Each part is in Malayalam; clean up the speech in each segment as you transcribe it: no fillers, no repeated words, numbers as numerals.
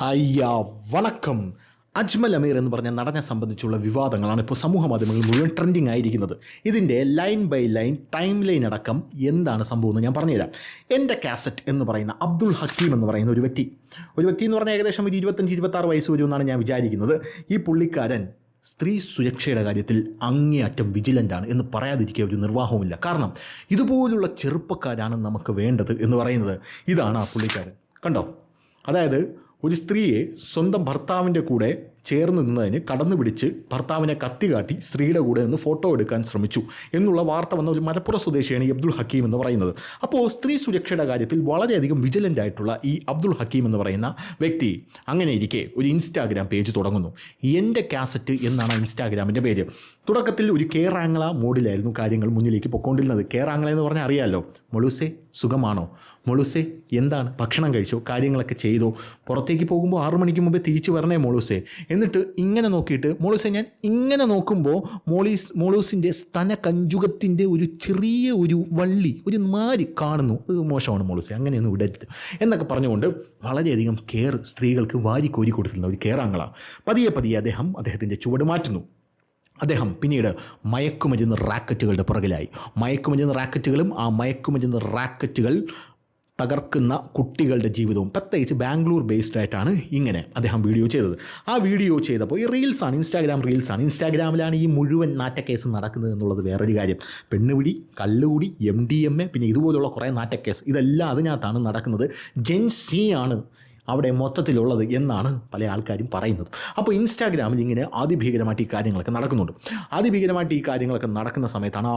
അയ്യാ വണക്കം. അജ്മൽ അമീർ എന്ന് പറഞ്ഞ നടനെ സംബന്ധിച്ചുള്ള വിവാദങ്ങളാണ് ഇപ്പോൾ സമൂഹ മാധ്യമങ്ങളിൽ മുഴുവൻ ട്രെൻഡിങ് ആയിരിക്കുന്നത്. ഇതിൻ്റെ line by line time line അടക്കം എന്താണ് സംഭവം എന്ന് ഞാൻ പറഞ്ഞുതരാം. എൻ്റെ കാസറ്റ് എന്ന് പറയുന്ന അബ്ദുൾ ഹക്കീം എന്ന് പറയുന്ന ഒരു വ്യക്തി എന്ന് പറഞ്ഞാൽ ഏകദേശം ഒരു 25-26 വയസ്സ് വരുമെന്നാണ് ഞാൻ വിചാരിക്കുന്നത്. ഈ പുള്ളിക്കാരൻ സ്ത്രീ സുരക്ഷയുടെ കാര്യത്തിൽ അങ്ങേയറ്റം വിജിലൻ്റാണ് എന്ന് പറയാതിരിക്കുക ഒരു നിർവാഹവുമില്ല. കാരണം ഇതുപോലുള്ള ചെറുപ്പക്കാരാണ് നമുക്ക് വേണ്ടത് എന്ന് പറയുന്നത്. ഇതാണ് ആ പുള്ളിക്കാരൻ. കണ്ടോ, അതായത് ഒരു സ്ത്രീയെ സ്വന്തം ഭർത്താവിൻ്റെ കൂടെ ചേർന്ന് നിന്നതിന് കടന്നു പിടിച്ച് ഭർത്താവിനെ കത്തി കാട്ടി സ്ത്രീയുടെ കൂടെ നിന്ന് ഫോട്ടോ എടുക്കാൻ ശ്രമിച്ചു എന്നുള്ള വാർത്ത വന്ന ഒരു മലപ്പുറം സ്വദേശിയാണ് ഈ അബ്ദുൾ ഹക്കീം എന്ന് പറയുന്നത്. അപ്പോൾ സ്ത്രീ സുരക്ഷയുടെ കാര്യത്തിൽ വളരെയധികം വിജിലൻ്റ് ആയിട്ടുള്ള ഈ അബ്ദുൾ ഹക്കീം എന്ന് പറയുന്ന വ്യക്തി അങ്ങനെ ഇരിക്കെ ഒരു ഇൻസ്റ്റാഗ്രാം പേജ് തുടങ്ങുന്നു. എൻ്റെ കാസറ്റ് എന്നാണ് ആ ഇൻസ്റ്റാഗ്രാമിൻ്റെ പേര്. തുടക്കത്തിൽ ഒരു കേറാങ്ങള മോഡിലായിരുന്നു കാര്യങ്ങൾ മുന്നിലേക്ക് പൊയ്ക്കൊണ്ടിരുന്നത്. കേറാങ്ങള എന്ന് പറഞ്ഞാൽ അറിയാമല്ലോ, മൊളുസെ സുഖമാണോ, മൊളുസെ എന്താണ്, ഭക്ഷണം കഴിച്ചോ, കാര്യങ്ങളൊക്കെ ചെയ്തോ, പുറത്തേക്ക് പോകുമ്പോൾ 6 മണിക്ക് മുമ്പേ തിരിച്ചു വരണേ മൊളുസെ. എന്നിട്ട് ഇങ്ങനെ നോക്കിയിട്ട് മൊളുസെ ഞാൻ ഇങ്ങനെ നോക്കുമ്പോൾ മൊളൂസിൻ്റെ സ്തനകഞ്ചുകത്തിൻ്റെ ഒരു ചെറിയ ഒരു വള്ളി, ഒരു മാരി കാണുന്നു, അത് മോശമാണ് മൊളുസെ, അങ്ങനെയൊന്നും വിടരുത് എന്നൊക്കെ പറഞ്ഞുകൊണ്ട് വളരെയധികം കെയർ സ്ത്രീകൾക്ക് വാരിക്കോരി കൊടുത്തിരുന്ന ഒരു കെയറാങ്ങളാണ്. പതിയെ അദ്ദേഹത്തിൻ്റെ ചുവട് മാറ്റുന്നു. അദ്ദേഹം പിന്നീട് മയക്കുമരുന്ന് റാക്കറ്റുകളുടെ പുറകിലായി. മയക്കുമരുന്ന് റാക്കറ്റുകളും ആ മയക്കുമരുന്ന് റാക്കറ്റുകൾ തകർക്കുന്ന കുട്ടികളുടെ ജീവിതവും, പ്രത്യേകിച്ച് ബാംഗ്ലൂർ ബേസ്ഡ് ആയിട്ടാണ് ഇങ്ങനെ അദ്ദേഹം വീഡിയോ ചെയ്തത്. ആ വീഡിയോ ചെയ്തപ്പോൾ ഈ റീൽസാണ്, ഇൻസ്റ്റാഗ്രാമിലാണ് ഈ മുഴുവൻ നാറ്റക്കേസ് നടക്കുന്നത് എന്നുള്ളത് വേറൊരു കാര്യം. പെണ്ണുപിടി, കള്ളുകൂടി, MDMA, പിന്നെ ഇതുപോലുള്ള കുറേ നാറ്റക്കേസ്, ഇതെല്ലാം അതിനകത്താണ് നടക്കുന്നത്. ജെൻസി ആണ് അവിടെ മൊത്തത്തിലുള്ളത് എന്നാണ് പല ആൾക്കാരും പറയുന്നത്. അപ്പോൾ ഇൻസ്റ്റാഗ്രാമിൽ ഇങ്ങനെ അതിഭീകരമായിട്ട് ഈ കാര്യങ്ങളൊക്കെ നടക്കുന്നുണ്ട്. അതിഭീകരമായിട്ട് ഈ കാര്യങ്ങളൊക്കെ നടക്കുന്ന സമയത്താണ്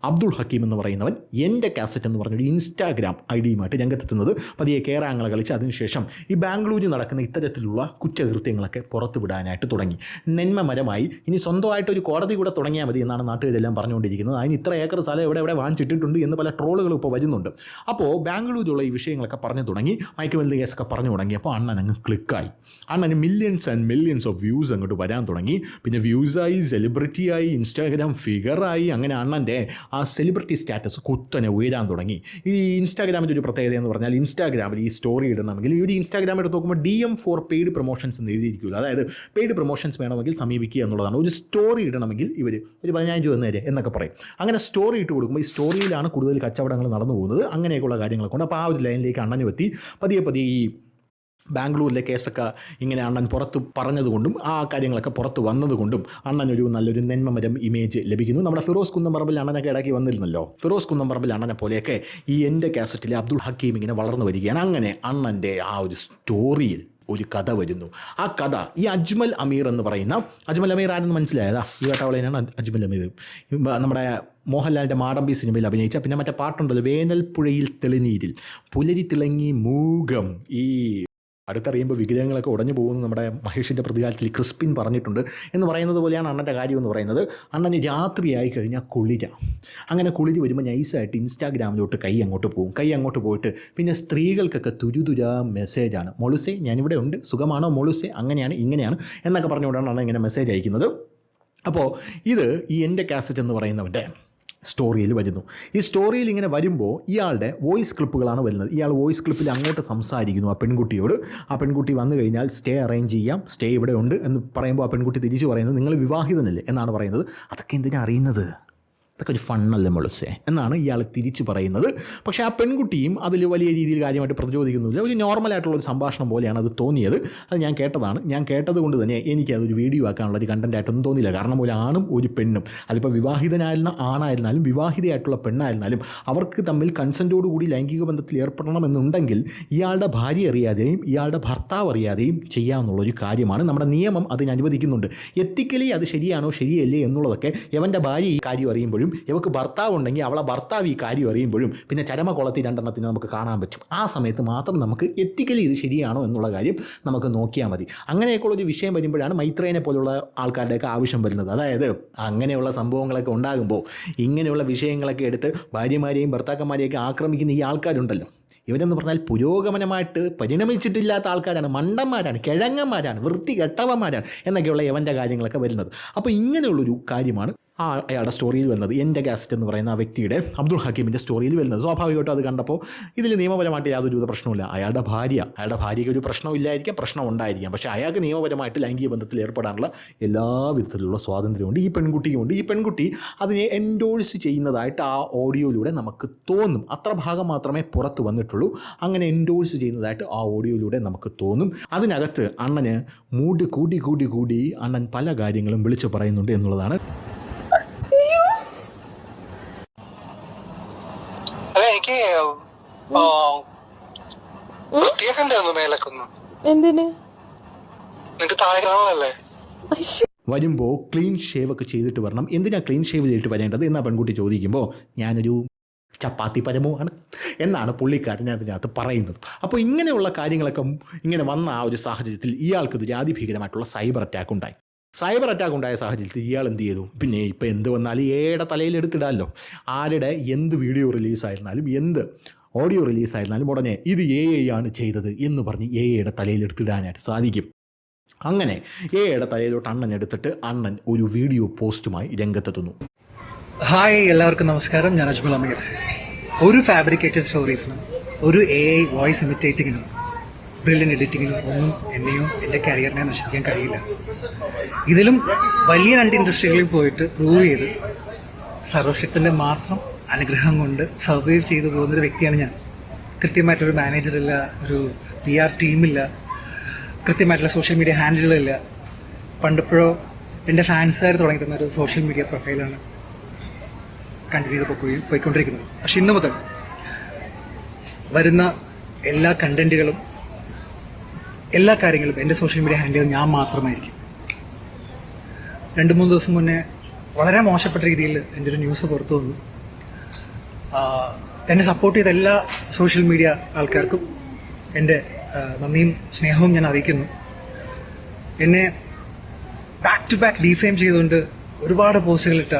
അബ്ദുൾ ഹക്കീം എന്ന് പറയുന്നവൻ എൻ്റെ കാസറ്റ് എന്ന് പറഞ്ഞൊരു ഇൻസ്റ്റാഗ്രാം ഐഡിയുമായിട്ട് രംഗത്തെത്തുന്നത്. പതിയെ കേറാങ്ങളെ കളിച്ച് അതിനുശേഷം ഈ ബാംഗ്ലൂരിൽ നടക്കുന്ന ഇത്തരത്തിലുള്ള കുറ്റകൃത്യങ്ങളൊക്കെ പുറത്തു വിടാനായിട്ട് തുടങ്ങി. നന്മമരമായി ഇനി സ്വന്തമായിട്ട് ഒരു കോടതി കൂടെ തുടങ്ങിയാൽ മതി എന്നാണ് നാട്ടുകാരെല്ലാം പറഞ്ഞുകൊണ്ടിരിക്കുന്നത്. അതിന് ഇത്ര ഏക്കർ സ്ഥലം എവിടെ വാങ്ങിച്ചിട്ടിട്ടുണ്ട് എന്ന് പല ട്രോളുകളും ഇപ്പോൾ വരുന്നുണ്ട്. അപ്പോൾ ബാംഗ്ലൂരിലുള്ള ഈ വിഷയങ്ങളൊക്കെ പറഞ്ഞു തുടങ്ങി, മയക്കുമരുന്ന് കേസൊക്കെ പറഞ്ഞു തുടങ്ങി. അപ്പോൾ അണ്ണൻ അങ്ങ് ക്ലിക്കായി. അണ്ണന് millions and millions of views അങ്ങോട്ട് വരാൻ തുടങ്ങി. പിന്നെ വ്യൂസായി, സെലിബ്രിറ്റിയായി, ഇൻസ്റ്റാഗ്രാം ഫിഗറായി. അങ്ങനെ അണ്ണൻ്റെ ആ സെലിബ്രിറ്റി സ്റ്റാറ്റസ് കുത്തനെ ഉയരാൻ തുടങ്ങി. ഈ ഇൻസ്റ്റാഗ്രാമിൻ്റെ ഒരു പ്രത്യേകത എന്ന് പറഞ്ഞാൽ, ഇൻസ്റ്റാഗ്രാമിൽ ഈ സ്റ്റോറി ഇടണമെങ്കിൽ ഈ ഒരു ഇൻസ്റ്റാഗ്രാം എടുത്ത് നോക്കുമ്പോൾ DM ഫോർ പെയ്ഡ് പ്രൊമോഷൻസ് എന്ന് എഴുതിയിരിക്കില്ല. അതായത് പെയ്ഡ് പ്രൊമോഷൻസ് വേണമെങ്കിൽ സമീപിക്കുക എന്നുള്ളതാണ്. ഒരു സ്റ്റോറി ഇടണമെങ്കിൽ ഇവർ ഒരു 15 രൂപ നേരെ എന്നൊക്കെ പറയും. അങ്ങനെ സ്റ്റോറി ഇട്ട് കൊടുക്കുമ്പോൾ ഈ സ്റ്റോറിയിലാണ് കൂടുതൽ കച്ചവടങ്ങൾ നടന്നു പോകുന്നത്. അങ്ങനെയൊക്കെയുള്ള കാര്യങ്ങളൊക്കെ ഉണ്ട്. അപ്പോൾ ആ ഒരു ലൈനിലേക്ക് അണ്ണന് എത്തി. പതിയെ ഈ ബാംഗ്ലൂരിലെ കേസൊക്കെ ഇങ്ങനെ അണ്ണൻ പുറത്ത് പറഞ്ഞതുകൊണ്ടും ആ കാര്യങ്ങളൊക്കെ പുറത്ത് വന്നതുകൊണ്ടും അണ്ണനൊരു നല്ലൊരു നന്മമരം ഇമേജ് ലഭിക്കുന്നു. നമ്മുടെ ഫിറോസ് കുന്നംപറമ്പിൽ അണ്ണനൊക്കെ ഇടയ്ക്ക് വന്നിരുന്നല്ലോ. ഫിറോസ് കുന്നംപറമ്പിൽ അണ്ണനെ പോലെയൊക്കെ ഈ എൻ്റെ കാസറ്റിലെ അബ്ദുൾ ഹക്കീം ഇങ്ങനെ വളർന്നു വരികയാണ്. അങ്ങനെ അണ്ണൻ്റെ ആ ഒരു സ്റ്റോറിയിൽ ഒരു കഥ വരുന്നു. ആ കഥ ഈ അജ്മൽ അമീർ എന്ന് പറയുന്ന, അജ്മൽ അമീർ ആരെന്ന് മനസ്സിലായതാ? ഈ വേട്ടാവളേനാണ് അജ്മൽ അമീർ. നമ്മുടെ മോഹൻലാലിൻ്റെ മാടമ്പി സിനിമയിൽ അഭിനയിച്ച, പിന്നെ മറ്റേ പാട്ടുണ്ടല്ലോ, വേനൽപ്പുഴയിൽ തെളിനീരിൽ പുലരി തിളങ്ങി മൂകം, ഈ അടുത്തറിയുമ്പോൾ വിഗ്രഹങ്ങളൊക്കെ ഉടഞ്ഞു പോകുന്നു നമ്മുടെ മഹേഷിൻ്റെ പ്രതികാരത്തിൽ ക്രിസ്പിൻ പറഞ്ഞിട്ടുണ്ട് എന്ന് പറയുന്നത് പോലെയാണ് അണ്ണൻ്റെ കാര്യം എന്ന് പറയുന്നത്. അണ്ണന് രാത്രിയായി കഴിഞ്ഞാൽ കുളിര. അങ്ങനെ കുളിരി വരുമ്പോൾ നൈസായിട്ട് ഇൻസ്റ്റാഗ്രാമിലോട്ട് കൈ അങ്ങോട്ട് പോയിട്ട് പിന്നെ സ്ത്രീകൾക്കൊക്കെ തുരുതുരാ മെസ്സേജാണ്. മൊളുസെ ഞാനിവിടെ ഉണ്ട്, സുഖമാണോ മൊളുസെ, അങ്ങനെയാണ് ഇങ്ങനെയാണ് എന്നൊക്കെ പറഞ്ഞുകൊണ്ടാണ് അണ്ണൻ ഇങ്ങനെ മെസ്സേജ് അയക്കുന്നത്. അപ്പോൾ ഇത് ഈ എൻ്റെ കാസറ്റ് എന്ന് പറയുന്നവൻ്റെ സ്റ്റോറിയിൽ വരുന്നു. ഈ സ്റ്റോറിയിൽ ഇങ്ങനെ വരുമ്പോൾ ഇയാളുടെ വോയിസ് ക്ലിപ്പുകളാണ് വരുന്നത്. ഇയാൾ വോയിസ് ക്ലിപ്പിൽ അങ്ങോട്ട് സംസാരിക്കുന്നു ആ പെൺകുട്ടിയോട്. ആ പെൺകുട്ടി വന്നു കഴിഞ്ഞാൽ സ്റ്റേ അറേഞ്ച് ചെയ്യാം, സ്റ്റേ ഇവിടെ ഉണ്ട് എന്ന് പറയുമ്പോൾ ആ പെൺകുട്ടി തിരിച്ചു പറയുന്നത് നിങ്ങൾ വിവാഹിതനല്ലേ എന്നാണ് പറയുന്നത്. അതൊക്കെ എന്തിനാണ് അറിയുന്നത്, അതൊക്കെ ഒരു ഫണ്ണല്ലേ മൊളുസെ എന്നാണ് ഇയാൾ തിരിച്ചു പറയുന്നത്. പക്ഷേ ആ പെൺകുട്ടിയും അതിൽ വലിയ രീതിയിൽ കാര്യമായിട്ട് പ്രതിരോധിക്കുന്നില്ല. ഒരു നോർമലായിട്ടുള്ളൊരു സംഭാഷണം പോലെയാണ് അത് തോന്നിയത്. അത് ഞാൻ കേട്ടത് കൊണ്ട് തന്നെ എനിക്കതൊരു വീഡിയോ ആക്കാനുള്ളൊരു കണ്ടൻറ്റായിട്ടൊന്നും തോന്നിയില്ല. കാരണം ഒരു ആണും ഒരു പെണ്ണും, അതിപ്പോൾ വിവാഹിതനായിരുന്ന ആണായിരുന്നാലും വിവാഹിതയായിട്ടുള്ള പെണ്ണായിരുന്നാലും അവർക്ക് തമ്മിൽ കൺസെൻറ്റോടുകൂടി ലൈംഗിക ബന്ധത്തിൽ ഏർപ്പെടണമെന്നുണ്ടെങ്കിൽ ഇയാളുടെ ഭാര്യ അറിയാതെയും ഇയാളുടെ ഭർത്താവ് അറിയാതെയും ചെയ്യാമെന്നുള്ളൊരു കാര്യമാണ്. നമ്മുടെ നിയമം അതിന് അനുവദിക്കുന്നുണ്ട്. എത്തിക്കലി അത് ശരിയാണോ ശരിയല്ലേ എന്നുള്ളതൊക്കെ എവൻ്റെ ഭാര്യ ഈ കാര്യം അറിയുമ്പോഴും ഇവർക്ക് ഭർത്താവ് ഉണ്ടെങ്കിൽ അവളെ ഭർത്താവ് ഈ കാര്യം അറിയുമ്പോഴും പിന്നെ ചരമകുളത്തിൽ 2 നമുക്ക് കാണാൻ പറ്റും. ആ സമയത്ത് മാത്രം നമുക്ക് എത്തിക്കലി ഇത് ശരിയാണോ എന്നുള്ള കാര്യം നമുക്ക് നോക്കിയാൽ മതി. അങ്ങനെയൊക്കെയുള്ളൊരു വിഷയം വരുമ്പോഴാണ് മൈത്രേനെ പോലുള്ള ആൾക്കാരുടെയൊക്കെ ആവശ്യം വരുന്നത്. അതായത് അങ്ങനെയുള്ള സംഭവങ്ങളൊക്കെ ഉണ്ടാകുമ്പോൾ ഇങ്ങനെയുള്ള വിഷയങ്ങളൊക്കെ എടുത്ത് ഭാര്യമാരെയും ഭർത്താക്കന്മാരെയൊക്കെ ആക്രമിക്കുന്ന ഈ ആൾക്കാരുണ്ടല്ലോ, ഇവരെന്ന് പറഞ്ഞാൽ പുരോഗമനമായിട്ട് പരിണമിച്ചിട്ടില്ലാത്ത ആൾക്കാരാണ്, മണ്ടന്മാരാണ്, കിഴങ്ങന്മാരാണ്, വൃത്തികെട്ടവന്മാരാണ് എന്നൊക്കെയുള്ള ഇവൻ്റെ കാര്യങ്ങളൊക്കെ വരുന്നത്. അപ്പോൾ ഇങ്ങനെയുള്ളൊരു കാര്യമാണ് അയാളുടെ സ്റ്റോറിയിൽ വരുന്നത്. എൻ്റെ കാസറ്റ് എന്ന് പറയുന്ന ആ വ്യക്തിയുടെ, അബ്ദുൾ ഹക്കീമിൻ്റെ സ്റ്റോറിയിൽ വരുന്നത്. സ്വാഭാവികമായിട്ടും അത് കണ്ടപ്പോൾ ഇതിൽ നിയമപരമായിട്ട് യാതൊരു പ്രശ്നമില്ല. അയാളുടെ ഭാര്യയ്ക്ക് ഒരു പ്രശ്നം ഇല്ലായിരിക്കാം, പ്രശ്നം ഉണ്ടായിരിക്കാം. പക്ഷേ അയാൾക്ക് നിയമപരമായിട്ട് ലൈംഗിക ബന്ധത്തിൽ ഏർപ്പെടാനുള്ള എല്ലാ വിധത്തിലുള്ള സ്വാതന്ത്ര്യമുണ്ട്, ഈ പെൺകുട്ടിക്കുമുണ്ട്. ഈ പെൺകുട്ടി അതിനെ എൻഡോഴ്സ് ചെയ്യുന്നതായിട്ട് ആ ഓഡിയോയിലൂടെ നമുക്ക് തോന്നും. അത്ര ഭാഗം മാത്രമേ പുറത്ത് വന്നിട്ടുള്ളൂ. അങ്ങനെ എൻഡോഴ്സ് ചെയ്യുന്നതായിട്ട് ആ ഓഡിയോയിലൂടെ നമുക്ക് തോന്നും. അതിനകത്ത് അണ്ണന് മൂഡ് കൂടി അണ്ണൻ പല കാര്യങ്ങളും വിളിച്ചു പറയുന്നുണ്ട് എന്നുള്ളതാണ്. എനിക്ക് എന്തിന് വരുമ്പോൾ ക്ലീൻ ഷേവ് ഒക്കെ ചെയ്തിട്ട് വരണം. എന്തിനാ ക്ലീൻ ഷേവ് ചെയ്തിട്ട് വരേണ്ടത് എന്നാ പെൺകുട്ടി ചോദിക്കുമ്പോൾ ഞാനൊരു ചപ്പാത്തി പരമമാണ് എന്നാണ് പുള്ളിക്കാരൻ അതിനകത്ത് പറയുന്നത്. അപ്പോൾ ഇങ്ങനെയുള്ള കാര്യങ്ങളൊക്കെ ഇങ്ങനെ വന്ന ആ ഒരു സാഹചര്യത്തിൽ ഇയാൾക്കിത് അതിഭീകരമായിട്ടുള്ള സൈബർ അറ്റാക്ക് ഉണ്ടായി. സൈബർ അറ്റാക്ക് ഉണ്ടായ സാഹചര്യത്തിൽ ഇയാൾ എന്ത് ചെയ്തു? പിന്നെ ഇപ്പോൾ എന്ത് വന്നാലും എയുടെ തലയിൽ എടുത്തിടാമല്ലോ. ആരുടെ എന്ത് വീഡിയോ റിലീസായിരുന്നാലും എന്ത് ഓഡിയോ റിലീസായിരുന്നാലും ഉടനെ ഇത് AI ആണ് ചെയ്തത് എന്ന് പറഞ്ഞ് എയുടെ തലയിൽ എടുത്തിടാനായിട്ട് സാധിക്കും. അങ്ങനെ എയുടെ തലയിലോട്ട് അണ്ണൻ എടുത്തിട്ട് അണ്ണൻ ഒരു വീഡിയോ പോസ്റ്റുമായി രംഗത്തെത്തുന്നു. ഹായ്, എല്ലാവർക്കും നമസ്കാരം. ഞാൻ അജ്മൽ അമീർ. ഒരു ഫാബ്രിക്കേറ്റഡ് സ്റ്റോറീസിനും ഒരു AI വോയിസ് ഇമിറ്റേറ്റിങ്ങിനും ബ്രില്യൻ എഡിറ്റിങ്ങിനും ഒന്നും എന്നെയോ എൻ്റെ കരിയറിനെ നശിപ്പിക്കാൻ കഴിയില്ല. ഇതിലും വലിയ 2 ഇൻഡസ്ട്രികളിൽ പോയിട്ട് പ്രൂവ് ചെയ്ത് സർവശക്തൻ്റെ മാത്രം അനുഗ്രഹം കൊണ്ട് സർവൈവ് ചെയ്തു പോകുന്നൊരു വ്യക്തിയാണ് ഞാൻ. കൃത്യമായിട്ടൊരു മാനേജറില്ല, ഒരു PR ടീമില്ല, കൃത്യമായിട്ടുള്ള സോഷ്യൽ മീഡിയ ഹാൻഡിലുകളില്ല. പണ്ടിപ്പോഴോ എൻ്റെ ഫാൻസുകാർ തുടങ്ങി തന്ന ഒരു സോഷ്യൽ മീഡിയ പ്രൊഫൈലാണ് കണ്ടിന്യൂ ചെയ്ത് പോയിക്കൊണ്ടിരിക്കുന്നത്. പക്ഷെ ഇന്നു മുതൽ വരുന്ന എല്ലാ കണ്ടന്റുകളും എല്ലാ കാര്യങ്ങളും എൻ്റെ സോഷ്യൽ മീഡിയ ഹാൻഡിൽ ഞാൻ മാത്രമായിരിക്കും. 2-3 ദിവസം മുന്നേ വളരെ മോശപ്പെട്ട രീതിയിൽ എൻ്റെ ഒരു ന്യൂസ് പുറത്തു വന്നു. എന്നെ സപ്പോർട്ട് ചെയ്ത എല്ലാ സോഷ്യൽ മീഡിയ ആൾക്കാർക്കും എൻ്റെ നന്ദിയും സ്നേഹവും ഞാൻ അറിയിക്കുന്നു. എന്നെ ബാക്ക് ടു ബാക്ക് ഡീഫെയിം ചെയ്തുകൊണ്ട് ഒരുപാട് പോസ്റ്റുകളിട്ട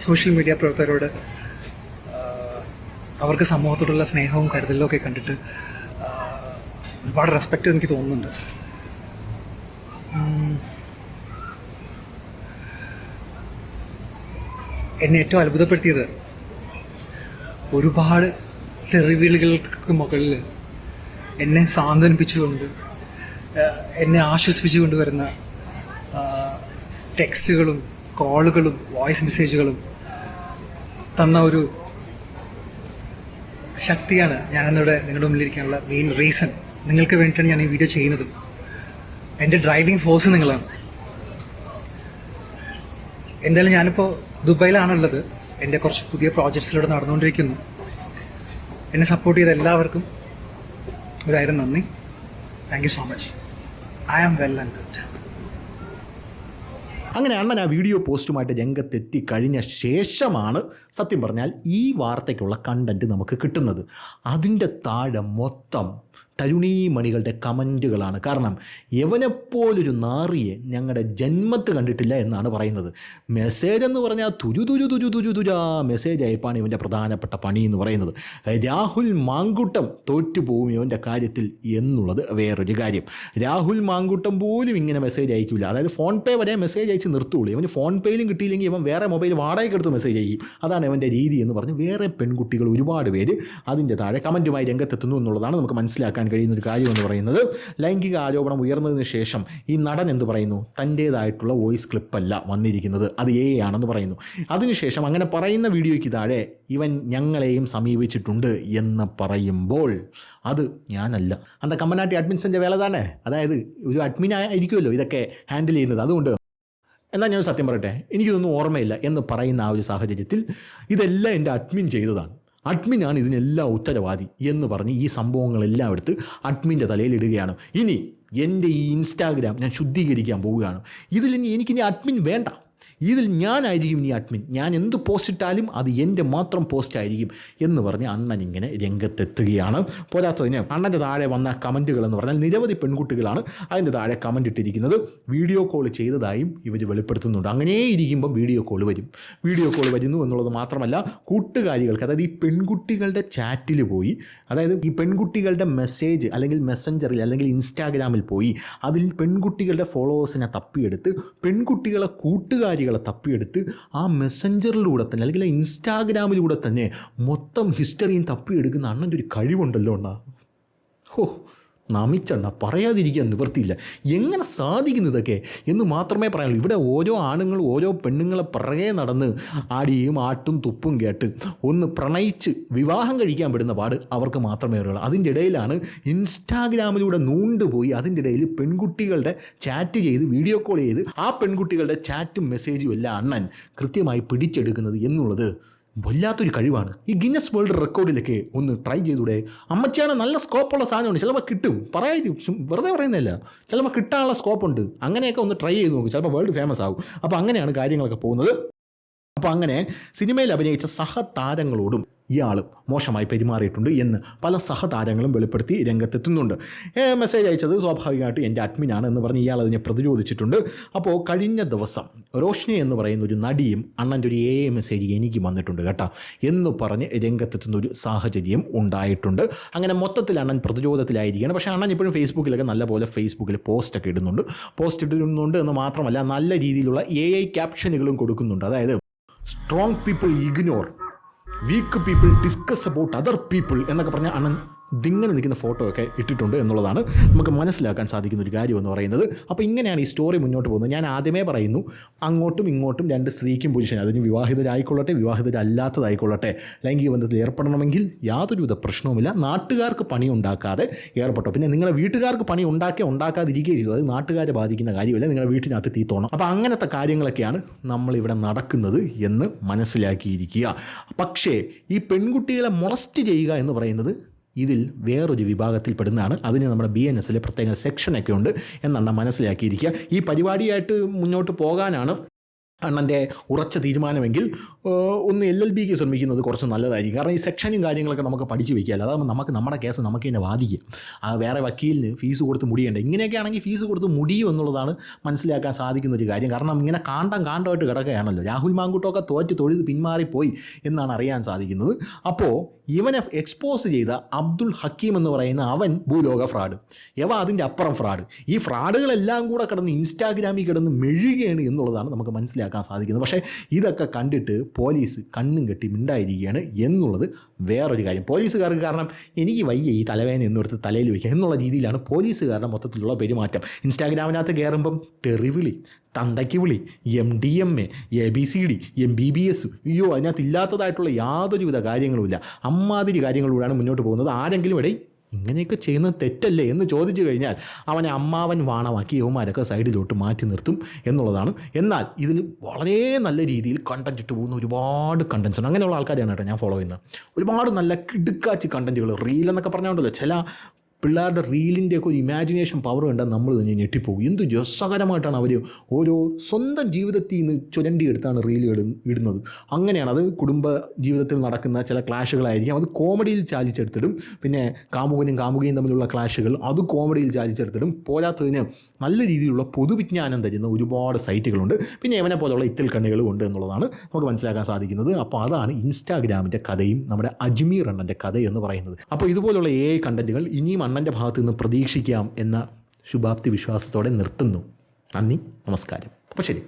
സോഷ്യൽ മീഡിയ പ്രവർത്തകരോട് അവർക്ക് സമൂഹത്തോടുള്ള സ്നേഹവും കരുതലും ഒക്കെ കണ്ടിട്ട് ഒരുപാട് റെസ്പെക്റ്റ് എനിക്ക് തോന്നുന്നുണ്ട്. എന്നെ ഏറ്റവും അത്ഭുതപ്പെടുത്തിയത് ഒരുപാട് തെറിവിളികൾക്ക് മുകളിൽ എന്നെ സാന്ത്വനിപ്പിച്ചുകൊണ്ട് എന്നെ ആശ്വസിപ്പിച്ചുകൊണ്ട് വരുന്ന ടെക്സ്റ്റുകളും കോളുകളും വോയിസ് മെസ്സേജുകളും തന്ന ഒരു ശക്തിയാണ് ഞാനിന്നിവിടെ നിങ്ങളുടെ മുന്നിലിരിക്കാനുള്ള മെയിൻ റീസൺ. നിങ്ങൾക്ക് വേണ്ടിയിട്ടാണ് ഞാൻ ഈ വീഡിയോ ചെയ്യുന്നത്. എൻ്റെ ഡ്രൈവിംഗ് ഫോഴ്സ് നിങ്ങളാണ്. എന്തായാലും ഞാനിപ്പോൾ ദുബായിലാണുള്ളത്. എൻ്റെ കുറച്ച് പുതിയ പ്രോജക്ട്സിലൂടെ നടന്നുകൊണ്ടിരിക്കുന്നു. എന്നെ സപ്പോർട്ട് ചെയ്ത എല്ലാവർക്കും 1000 നന്ദി. Thank you so much. I am well and good. അങ്ങനെ അണ്ണൻ ആ വീഡിയോ പോസ്റ്റുമായിട്ട് രംഗത്തെത്തി കഴിഞ്ഞ ശേഷമാണ് സത്യം പറഞ്ഞാൽ ഈ വാർത്തയ്ക്കുള്ള കണ്ടൻറ്റ് നമുക്ക് കിട്ടുന്നത്. അതിൻ്റെ താഴെ മൊത്തം തരുണീമണികളുടെ കമൻറ്റുകളാണ്. കാരണം യവനെപ്പോലൊരു നാറിയെ ഞങ്ങളുടെ ജന്മത്ത് കണ്ടിട്ടില്ല എന്നാണ് പറയുന്നത്. മെസ്സേജ് എന്ന് പറഞ്ഞാൽ തുരുതുരാ മെസ്സേജ് അയപ്പാണ് ഇവൻ്റെ പ്രധാനപ്പെട്ട പണി എന്ന് പറയുന്നത്. രാഹുൽ മാങ്കൂട്ടം തോറ്റുപോകും ഇവൻ്റെ കാര്യത്തിൽ എന്നുള്ളത് വേറൊരു കാര്യം. രാഹുൽ മാങ്കൂട്ടം പോലും ഇങ്ങനെ മെസ്സേജ് അയക്കില്ല. അതായത് ഫോൺ പേ വരെ മെസ്സേജ് അയച്ച് നിർത്തുള്ളൂ. ഇവന് ഫോൺ പേയിലും കിട്ടിയില്ലെങ്കിൽ ഇവൻ വേറെ മൊബൈൽ വാടകയ്ക്ക് എടുത്ത് മെസ്സേജ് ചെയ്യും. അതാണ് ഇവൻ്റെ രീതി എന്ന് പറഞ്ഞ് വേറെ പെൺകുട്ടികൾ ഒരുപാട് പേര് അതിൻ്റെ താഴെ കമൻറ്റുമായി രംഗത്തെത്തുന്നു എന്നുള്ളതാണ് നമുക്ക് മനസ്സിലാക്കാൻ കഴിയുന്നൊരു കാര്യം എന്ന് പറയുന്നത്. ലൈംഗിക ആരോപണം ഉയർന്നതിന് ശേഷം ഈ നടൻ എന്ത് പറയുന്നു? തൻ്റേതായിട്ടുള്ള വോയിസ് ക്ലിപ്പല്ല വന്നിരിക്കുന്നത്, അത് AI ആണെന്ന് പറയുന്നു. അതിനുശേഷം അങ്ങനെ പറയുന്ന വീഡിയോയ്ക്ക് താഴെ ഇവൻ ഞങ്ങളെയും സമീപിച്ചിട്ടുണ്ട് എന്ന് പറയുമ്പോൾ അത് ഞാനല്ല, അന്ത കമ്മനാട്ടി അഡ്മിൻസിൻ്റെ വേല തന്നെ. അതായത് ഒരു അഡ്മിനായിരിക്കുമല്ലോ ഇതൊക്കെ ഹാൻഡിൽ ചെയ്യുന്നത്. അതുകൊണ്ട് എന്നാൽ ഞാൻ സത്യം പറയട്ടെ, എനിക്കിതൊന്നും ഓർമ്മയില്ല എന്ന് പറയുന്ന ആ ഒരു സാഹചര്യത്തിൽ ഇതെല്ലാം എൻ്റെ അഡ്മിൻ ചെയ്തതാണ്, അഡ്മിനാണ് ഇതിനെല്ലാം ഉത്തരവാദി എന്ന് പറഞ്ഞ് ഈ സംഭവങ്ങളെല്ലാം എടുത്ത് അഡ്മിൻ്റെ തലയിലിടുകയാണ്. ഇനി എൻ്റെ ഈ ഇൻസ്റ്റാഗ്രാം ഞാൻ ശുദ്ധീകരിക്കാൻ പോവുകയാണ്. ഇതിലിനി എനിക്കിനി അഡ്മിൻ വേണ്ട. ഇതിൽ ഞാനായിരിക്കും ഇനി അഡ്മിൻ, ഞാൻ എന്ത് പോസ്റ്റ് ഇട്ടാലും അത് എൻ്റെ മാത്രം പോസ്റ്റ് ആയിരിക്കും എന്ന് പറഞ്ഞ് അണ്ണൻ ഇങ്ങനെ രംഗത്തെത്തുകയാണ്. പോരാത്തതിന് അണ്ണൻ്റെ താഴെ വന്ന കമൻറ്റുകൾ എന്ന് പറഞ്ഞാൽ നിരവധി പെൺകുട്ടികളാണ് അതിൻ്റെ താഴെ കമൻ്റ് ഇട്ടിരിക്കുന്നത്. വീഡിയോ കോൾ ചെയ്തതായും ഇവർ വെളിപ്പെടുത്തുന്നുണ്ട്. അങ്ങനെ ഇരിക്കുമ്പം വീഡിയോ കോൾ വരുന്നു എന്നുള്ളത് മാത്രമല്ല, കൂട്ടുകാരികൾക്ക്, അതായത് ഈ പെൺകുട്ടികളുടെ ചാറ്റിൽ പോയി, അതായത് ഈ പെൺകുട്ടികളുടെ മെസ്സേജ് അല്ലെങ്കിൽ മെസ്സഞ്ചറിൽ അല്ലെങ്കിൽ ഇൻസ്റ്റാഗ്രാമിൽ പോയി അതിൽ പെൺകുട്ടികളുടെ ഫോളോവേഴ്സിനെ തപ്പിയെടുത്ത് പെൺകുട്ടികളെ കൂട്ടുകാരികളെ തപ്പിയെടുത്ത് ആ മെസ്സഞ്ചറിലൂടെ തന്നെ അല്ലെങ്കിൽ ഇൻസ്റ്റാഗ്രാമിലൂടെ തന്നെ മൊത്തം ഹിസ്റ്ററിയും തപ്പിയെടുക്കുന്ന അണ്ണൻ്റെ ഒരു കഴിവുണ്ടല്ലോ അണ്ണാ. ഹോ, നമിച്ചെണ്ണ, പറയാതിരിക്കാൻ നിവൃത്തിയില്ല. എങ്ങനെ സാധിക്കുന്നതൊക്കെ എന്ന് മാത്രമേ പറയാനുള്ളൂ. ഇവിടെ ഓരോ ആണുങ്ങളും ഓരോ പെണ്ണുങ്ങളെ പിറകെ നടന്ന് ആടിയും ആട്ടും തുപ്പും കേട്ട് ഒന്ന് പ്രണയിച്ച് വിവാഹം കഴിക്കാൻ പെടുന്ന പാട് അവർക്ക് മാത്രമേ അറിയുള്ളൂ. അതിൻ്റെ ഇടയിലാണ് ഇൻസ്റ്റാഗ്രാമിലൂടെ നൂണ്ടുപോയി അതിൻ്റെ ഇടയിൽ പെൺകുട്ടികളുടെ ചാറ്റ് ചെയ്ത് വീഡിയോ കോൾ ചെയ്ത് ആ പെൺകുട്ടികളുടെ ചാറ്റും മെസ്സേജും എല്ലാം അണ്ണൻ കൃത്യമായി പിടിച്ചെടുക്കുന്നത് എന്നുള്ളത് വല്ലാത്തൊരു കഴിവാണ്. ഈ ഗിന്നസ് വേൾഡ് റെക്കോർഡിലൊക്കെ ഒന്ന് ട്രൈ ചെയ്തൂടെ? അമ്മച്ചിയാണ് നല്ല സ്കോപ്പുള്ള സാധനമാണ്, ചിലപ്പോൾ കിട്ടും, വെറുതെ പറയുന്നില്ല, ചിലപ്പോൾ കിട്ടാനുള്ള സ്കോപ്പുണ്ട്. അങ്ങനെയൊക്കെ ഒന്ന് ട്രൈ ചെയ്ത് നോക്കും, ചിലപ്പോൾ വേൾഡ് ഫേമസ് ആകും. അപ്പോൾ അങ്ങനെയാണ് കാര്യങ്ങളൊക്കെ പോകുന്നത്. അപ്പോൾ അങ്ങനെ സിനിമയിൽ അഭിനയിച്ച സഹതാരങ്ങളോടും ഇയാൾ മോശമായി പെരുമാറിയിട്ടുണ്ട് എന്ന് പല സഹതാരങ്ങളും വെളിപ്പെടുത്തി രംഗത്തെത്തുന്നുണ്ട്. മെസ്സേജ് അയച്ചത് സ്വാഭാവികമായിട്ട് എൻ്റെ അഡ്മിനാണ് എന്ന് പറഞ്ഞ് ഇയാൾ അതിനെ പ്രതിരോധിച്ചിട്ടുണ്ട്. അപ്പോൾ കഴിഞ്ഞ ദിവസം റോഷ്നി എന്ന് പറയുന്ന ഒരു നടിയും അണ്ണൻ്റെ ഒരു മെസ്സേജ് എനിക്ക് വന്നിട്ടുണ്ട് കേട്ടോ എന്ന് പറഞ്ഞ് രംഗത്തെത്തുന്ന ഒരു സാഹചര്യം ഉണ്ടായിട്ടുണ്ട്. അങ്ങനെ മൊത്തത്തിൽ അണ്ണൻ പ്രതിരോധത്തിലായിരിക്കുകയാണ്. പക്ഷേ അണ്ണൻ ഇപ്പോഴും ഫേസ്ബുക്കിലൊക്കെ നല്ലപോലെ ഫേസ്ബുക്കിൽ പോസ്റ്റ് ഇടുന്നുണ്ട് എന്ന് മാത്രമല്ല നല്ല രീതിയിലുള്ള ക്യാപ്ഷനുകളും കൊടുക്കുന്നുണ്ട്. അതായത് strong people ignore, weak people discuss about other people എന്നൊക്കെ പറഞ്ഞാൽ അണ്ണൻ ഇതിങ്ങനെ നിൽക്കുന്ന ഫോട്ടോ ഒക്കെ ഇട്ടിട്ടുണ്ട് എന്നുള്ളതാണ് നമുക്ക് മനസ്സിലാക്കാൻ സാധിക്കുന്ന ഒരു കാര്യം എന്ന് പറയുന്നത്. അപ്പോൾ ഇങ്ങനെയാണ് ഈ സ്റ്റോറി മുന്നോട്ട് പോകുന്നത്. ഞാൻ ആദ്യമേ പറയുന്നു, അങ്ങോട്ടും ഇങ്ങോട്ടും രണ്ട് സ്ത്രീക്കും പുരുഷൻ, അതിന് വിവാഹിതരായിക്കൊള്ളട്ടെ വിവാഹിതരല്ലാത്തതായിക്കൊള്ളട്ടെ, ലൈംഗിക ബന്ധത്തിൽ ഏർപ്പെടണമെങ്കിൽ യാതൊരുവിധ പ്രശ്നവുമില്ല. നാട്ടുകാർക്ക് പണി ഉണ്ടാക്കാതെ ഏർപ്പെട്ടോ. പിന്നെ നിങ്ങളുടെ വീട്ടുകാർക്ക് പണി ഉണ്ടാക്കാതിരിക്കുകയും ചെയ്തു, അത് നാട്ടുകാരെ ബാധിക്കുന്ന കാര്യമല്ല, നിങ്ങളുടെ വീട്ടിനകത്ത് തീത്തോണം. അപ്പോൾ അങ്ങനത്തെ കാര്യങ്ങളൊക്കെയാണ് നമ്മളിവിടെ നടക്കുന്നത് എന്ന് മനസ്സിലാക്കിയിരിക്കുക. പക്ഷേ ഈ പെൺകുട്ടികളെ മൊളസ്റ്റ് ചെയ്യുക എന്ന് പറയുന്നത് ഇതിൽ വേറൊരു വിഭാഗത്തിൽ പെടുന്നതാണ്. അതിന് നമ്മുടെ BNS പ്രത്യേക സെക്ഷനൊക്കെ ഉണ്ട് എന്നാണ് മനസ്സിലാക്കിയിരിക്കുക. ഈ പരിപാടിയായിട്ട് മുന്നോട്ട് പോകാനാണ് അണ്ണൻ്റെ ഉറച്ച തീരുമാനമെങ്കിൽ ഒന്ന് LLBക്ക് ശ്രമിക്കുന്നത് കുറച്ച് നല്ലതായിരിക്കും. കാരണം ഈ സെക്ഷനും കാര്യങ്ങളൊക്കെ നമുക്ക് പഠിച്ച് വയ്ക്കാമല്ലോ. അതാകുമ്പോൾ നമുക്ക് നമ്മുടെ കേസ് നമുക്ക് തന്നെ വാദിക്കും. വേറെ വക്കീലിന് ഫീസ് കൊടുത്ത് മുടിയേണ്ട. ഇങ്ങനെയൊക്കെ ആണെങ്കിൽ ഫീസ് കൊടുത്ത് മുടിയും എന്നുള്ളതാണ് മനസ്സിലാക്കാൻ സാധിക്കുന്ന ഒരു കാര്യം. കാരണം ഇങ്ങനെ കാണ്ടമായിട്ട് കിടക്കുകയാണല്ലോ. രാഹുൽ മാങ്കൂട്ടമൊക്കെ തൊഴുത് പിന്മാറിപ്പോയി എന്നാണ് അറിയാൻ സാധിക്കുന്നത്. അപ്പോൾ ഇവനെ എക്സ്പോസ് ചെയ്ത അബ്ദുൾ ഹക്കീം എന്ന് പറയുന്ന അവൻ ഭൂലോക ഫ്രോഡ്, അതിൻ്റെ അപ്പുറം ഫ്രോഡ്. ഈ ഫ്രോഡുകളെല്ലാം കൂടെ കിടന്ന് ഇൻസ്റ്റാഗ്രാമിൽ കിടന്ന് മെഴുകുകയാണ് എന്നുള്ളതാണ് നമുക്ക് മനസ്സിലാക്കാൻ സാധിക്കുന്നത്. പക്ഷേ ഇതൊക്കെ കണ്ടിട്ട് പോലീസ് കണ്ണും കെട്ടി മിണ്ടായിരിക്കുകയാണ് എന്നുള്ളത് വേറൊരു കാര്യം. പോലീസുകാർക്ക് കാരണം എനിക്ക് വയ്യ ഈ തലവേദന എന്നെടുത്ത് തലയിൽ വയ്ക്കുക എന്നുള്ള രീതിയിലാണ് പോലീസുകാരുടെ മൊത്തത്തിലുള്ള പെരുമാറ്റം. ഇൻസ്റ്റാഗ്രാമിനകത്ത് കയറുമ്പം തെറിവിളി, തന്തയ്ക്ക് വിളി, MDMA, ABCD, MBBS, അതിനകത്ത് ഇല്ലാത്തതായിട്ടുള്ള യാതൊരുവിധ കാര്യങ്ങളുമില്ല. അമ്മാതിരി കാര്യങ്ങളിലൂടെയാണ് മുന്നോട്ട് പോകുന്നത്. ആരെങ്കിലും ഇങ്ങനെയൊക്കെ ചെയ്യുന്നത് തെറ്റല്ലേ എന്ന് ചോദിച്ചു കഴിഞ്ഞാൽ അവനെ അമ്മാവൻ വാണമാക്കി യവന്മാരൊക്കെ സൈഡിലോട്ട് മാറ്റി നിർത്തും എന്നുള്ളതാണ്. എന്നാൽ ഇതിൽ വളരെ നല്ല രീതിയിൽ കണ്ടന്റ് ഇട്ട് പോകുന്ന ഒരുപാട് കണ്ടൻസ് ഉണ്ട്. അങ്ങനെയുള്ള ആൾക്കാരെയാണ് കേട്ടോ ഞാൻ ഫോളോ ചെയ്യുന്നത്. ഒരുപാട് നല്ല കിടുക്കാച്ചി കണ്ടന്റുകൾ, റീൽ എന്നൊക്കെ പറഞ്ഞുകൊണ്ടല്ലോ, ചില പിള്ളേരുടെ റീലിൻ്റെയൊക്കെ ഒരു ഇമാജിനേഷൻ പവർ കണ്ടാൽ നമ്മൾ തന്നെ ഞെട്ടിപ്പോകും. എന്ത് രസകരമായിട്ടാണ് അവർ ഓരോ സ്വന്തം ജീവിതത്തിൽ നിന്ന് ചുരണ്ടിയെടുത്താണ് റീലുകൾ ഇടുന്നത്. അങ്ങനെയാണ് അത്. കുടുംബ ജീവിതത്തിൽ നടക്കുന്ന ചില ക്ലാഷുകളായിരിക്കും, അത് കോമഡിയിൽ ചാലിച്ചെടുത്തിടും. പിന്നെ കാമുകയും തമ്മിലുള്ള ക്ലാഷുകൾ അത് കോമഡിയിൽ ചാലിച്ചെടുത്തിടും. പോരാത്തതിന് നല്ല രീതിയിലുള്ള പൊതുവിജ്ഞാനം തരുന്ന ഒരുപാട് സൈറ്റുകളുണ്ട്. പിന്നെ ഇവനെ പോലുള്ള ഇത്തിൽ കണ്ണികളും ഉണ്ട് എന്നുള്ളതാണ് നമുക്ക് മനസ്സിലാക്കാൻ സാധിക്കുന്നത്. അപ്പോൾ അതാണ് ഇൻസ്റ്റാഗ്രാമിൻ്റെ കഥയും നമ്മുടെ അജ്മീർ അണ്ണൻ്റെ കഥ എന്ന് പറയുന്നത്. അപ്പോൾ ഇതുപോലുള്ള കണ്ടന്റുകൾ ഇനിയും അണ്ണൻ്റെ ഭാഗത്ത് നിന്ന് പ്രതീക്ഷിക്കാം എന്ന ശുഭാപ്തി വിശ്വാസത്തോടെ നിർത്തുന്നു. നന്ദി, നമസ്കാരം. അപ്പോൾ ശരി.